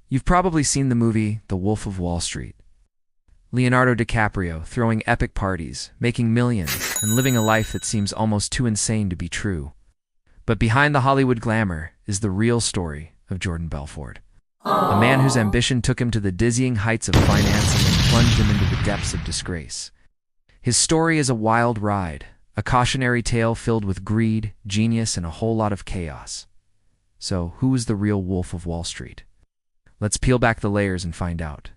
You've probably seen the movie The Wolf of Wall Street. Leonardo DiCaprio throwing epic parties, making millions, and living a life that seems almost too insane to be true. But behind the Hollywood glamour is the real story of Jordan Belfort. A man whose ambition took him to the dizzying heights of finance and then plunged him into the depths of disgrace. His story is a wild ride, a cautionary tale filled with greed, genius, and a whole lot of chaos. So, who is the real Wolf of Wall Street? Let's peel back the layers and find out.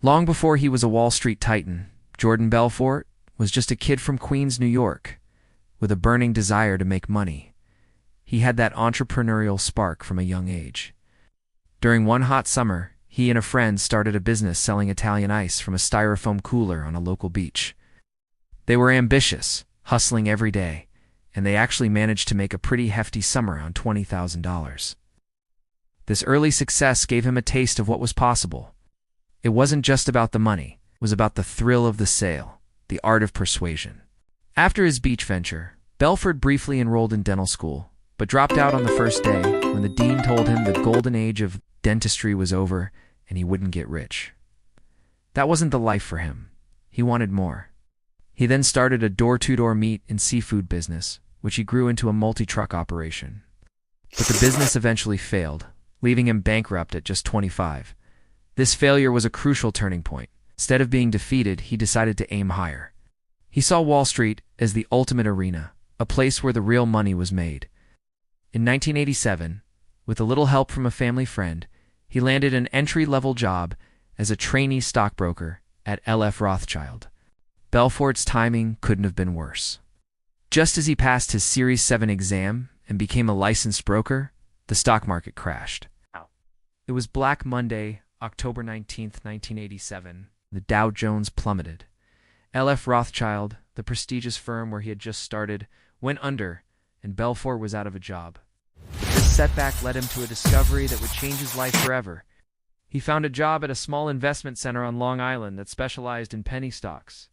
Long before he was a Wall Street titan, Jordan Belfort was just a kid from Queens, New York, with a burning desire to make money. He had that entrepreneurial spark from a young age. During one hot summer, he and a friend started a business selling Italian ice from a styrofoam cooler on a local beach. They were ambitious, hustling every day, and they actually managed to make a pretty hefty sum around $20,000. This early success gave him a taste of what was possible. It wasn't just about the money, it was about the thrill of the sale, the art of persuasion. After his beach venture, Belfort briefly enrolled in dental school, but dropped out on the first day when the dean told him the golden age of dentistry was over and he wouldn't get rich. That wasn't the life for him. He wanted more. He then started a door-to-door meat and seafood business, which he grew into a multi-truck operation. But the business eventually failed, leaving him bankrupt at just 25. This failure was a crucial turning point. Instead of being defeated, he decided to aim higher. He saw Wall Street as the ultimate arena, a place where the real money was made. In 1987, with a little help from a family friend, he landed an entry-level job as a trainee stockbroker at L.F. Rothschild. Belfort's timing couldn't have been worse. Just as he passed his Series 7 exam and became a licensed broker, the stock market crashed. It was Black Monday, October 19, 1987. The Dow Jones plummeted. L.F. Rothschild, the prestigious firm where he had just started, went under, and Belfort was out of a job. This setback led him to a discovery that would change his life forever. He found a job at a small investment center on Long Island that specialized in penny stocks.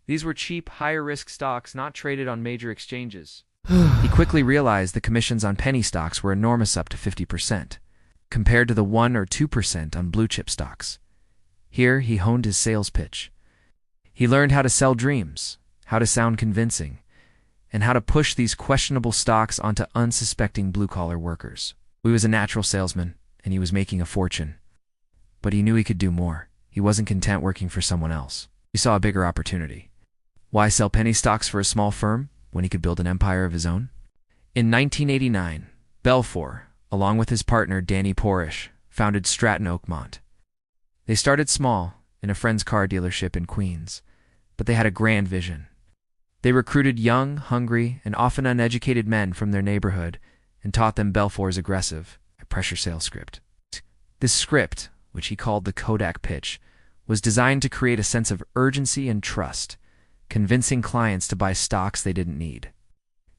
These were cheap, higher-risk stocks not traded on major exchanges. He quickly realized the commissions on penny stocks were enormous, up to 50%, compared to the 1 or 2% on blue-chip stocks. Here, he honed his sales pitch. He learned how to sell dreams, how to sound convincing, and how to push these questionable stocks onto unsuspecting blue-collar workers. He was a natural salesman, and he was making a fortune. But he knew he could do more. He wasn't content working for someone else. He saw a bigger opportunity. Why sell penny stocks for a small firm when he could build an empire of his own? In 1989, Belfort, along with his partner Danny Porish, founded Stratton Oakmont. They started small, in a friend's car dealership in Queens, but they had a grand vision. They recruited young, hungry, and often uneducated men from their neighborhood and taught them Belfort's aggressive, pressure sales script. This script, which he called the Kodak pitch, was designed to create a sense of urgency and trust, convincing clients to buy stocks they didn't need.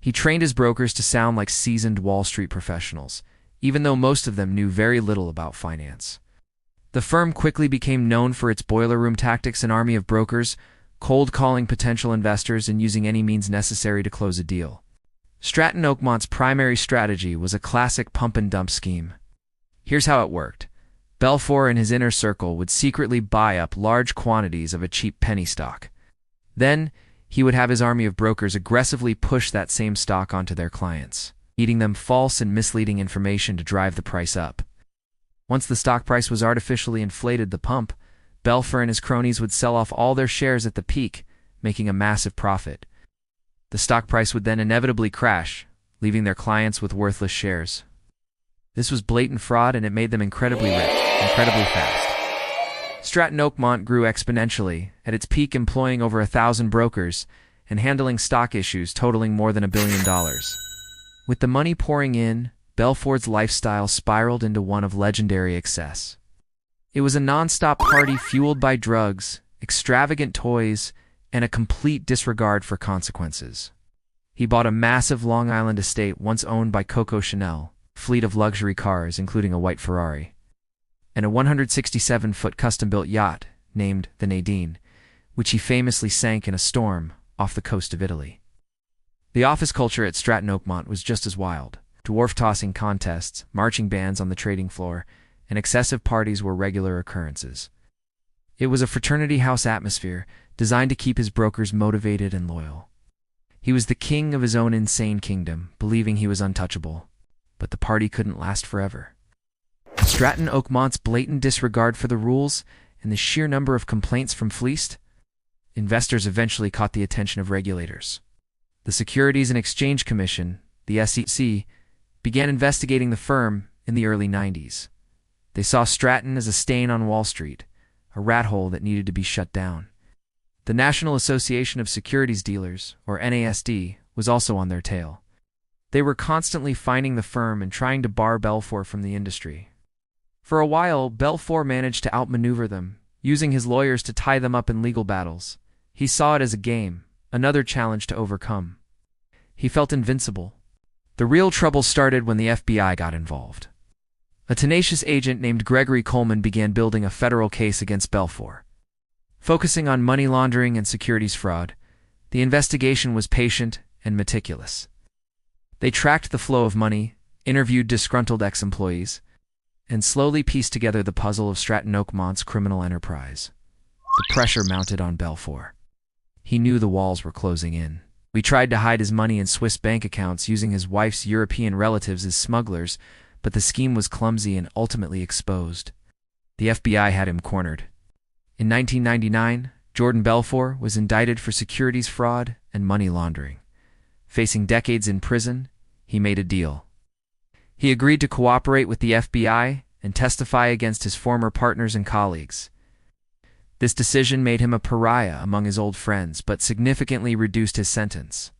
He trained his brokers to sound like seasoned Wall Street professionals, even though most of them knew very little about finance. The firm quickly became known for its boiler room tactics, an army of brokers, cold calling potential investors and using any means necessary to close a deal. Stratton Oakmont's primary strategy was a classic pump-and-dump scheme. Here's how it worked. Belfort and his inner circle would secretly buy up large quantities of a cheap penny stock. Then, he would have his army of brokers aggressively push that same stock onto their clients, feeding them false and misleading information to drive the price up. Once the stock price was artificially inflated at the pump, Belfort and his cronies would sell off all their shares at the peak, making a massive profit. The stock price would then inevitably crash, leaving their clients with worthless shares. This was blatant fraud, and it made them incredibly rich, incredibly fast. Stratton Oakmont grew exponentially, at its peak employing over 1,000 brokers and handling stock issues totaling more than $1 billion. With the money pouring in, Belfort's lifestyle spiraled into one of legendary excess. It was a non-stop party fueled by drugs, extravagant toys, and a complete disregard for consequences. He bought a massive Long Island estate once owned by Coco Chanel, a fleet of luxury cars including a white Ferrari, and a 167-foot custom-built yacht named the Nadine, which he famously sank in a storm off the coast of Italy. The office culture at Stratton Oakmont was just as wild. Dwarf-tossing contests, marching bands on the trading floor, and excessive parties were regular occurrences. It was a fraternity house atmosphere designed to keep his brokers motivated and loyal. He was the king of his own insane kingdom, believing he was untouchable. But the party couldn't last forever. Stratton Oakmont's blatant disregard for the rules and the sheer number of complaints from fleeced investors eventually caught the attention of regulators. The Securities and Exchange Commission, the SEC, began investigating the firm in the early 90s. They saw Stratton as a stain on Wall Street, a rat hole that needed to be shut down. The National Association of Securities Dealers, or NASD, was also on their tail. They were constantly fining the firm and trying to bar Belfort from the industry. For a while, Belfort managed to outmaneuver them, using his lawyers to tie them up in legal battles. He saw it as a game, another challenge to overcome. He felt invincible. The real trouble started when the FBI got involved. A tenacious agent named Gregory Coleman began building a federal case against Belfort. Focusing on money laundering and securities fraud, the investigation was patient and meticulous. They tracked the flow of money, interviewed disgruntled ex-employees, and slowly pieced together the puzzle of Stratton Oakmont's criminal enterprise. The pressure mounted on Belfort. He knew the walls were closing in. He tried to hide his money in Swiss bank accounts using his wife's European relatives as smugglers, but the scheme was clumsy and ultimately exposed. The FBI had him cornered. In 1999, Jordan Belfort was indicted for securities fraud and money laundering. Facing decades in prison, he made a deal. He agreed to cooperate with the FBI and testify against his former partners and colleagues. This decision made him a pariah among his old friends, but significantly reduced his sentence.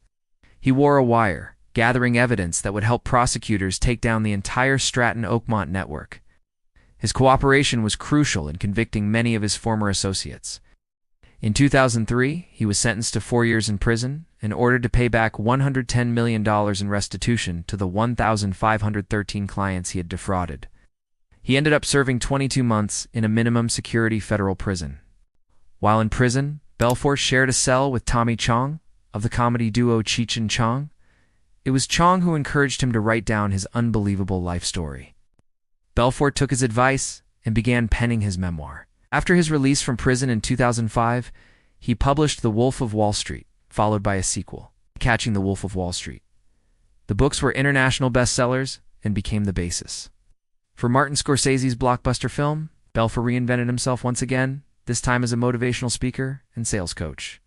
He wore a wire, gathering evidence that would help prosecutors take down the entire Stratton Oakmont network. His cooperation was crucial in convicting many of his former associates. In 2003, he was sentenced to 4 years in prison and ordered to pay back $110 million in restitution to the 1,513 clients he had defrauded. He ended up serving 22 months in a minimum security federal prison. While in prison, Belfort shared a cell with Tommy Chong of the comedy duo Cheech and Chong. It was Chong who encouraged him to write down his unbelievable life story. Belfort took his advice and began penning his memoir. After his release from prison in 2005, he published The Wolf of Wall Street, followed by a sequel, Catching the Wolf of Wall Street. The books were international bestsellers and became the basis. For Martin Scorsese's blockbuster film, Belfort reinvented himself once again, this time as a motivational speaker and sales coach.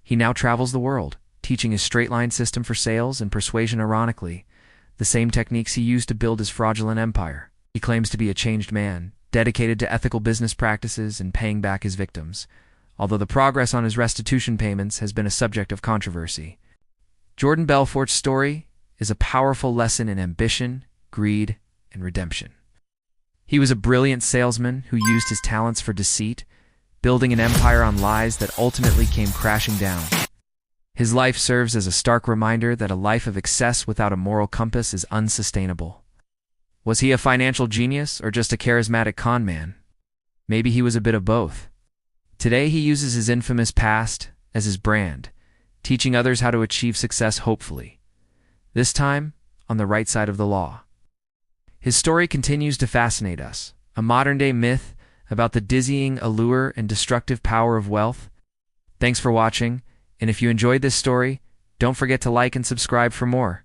He now travels the world, teaching his straight-line system for sales and persuasion, ironically, the same techniques he used to build his fraudulent empire. He claims to be a changed man, dedicated to ethical business practices and paying back his victims, although the progress on his restitution payments has been a subject of controversy. Jordan Belfort's story is a powerful lesson in ambition, greed, and redemption. He was a brilliant salesman who used his talents for deceit, building an empire on lies that ultimately came crashing down. His life serves as a stark reminder that a life of excess without a moral compass is unsustainable. Was he a financial genius or just a charismatic con man? Maybe he was a bit of both. Today he uses his infamous past as his brand, teaching others how to achieve success hopefully. This time, on the right side of the law. His story continues to fascinate us, a modern-day myth about the dizzying allure and destructive power of wealth. Thanks for watching, and if you enjoyed this story, don't forget to like and subscribe for more.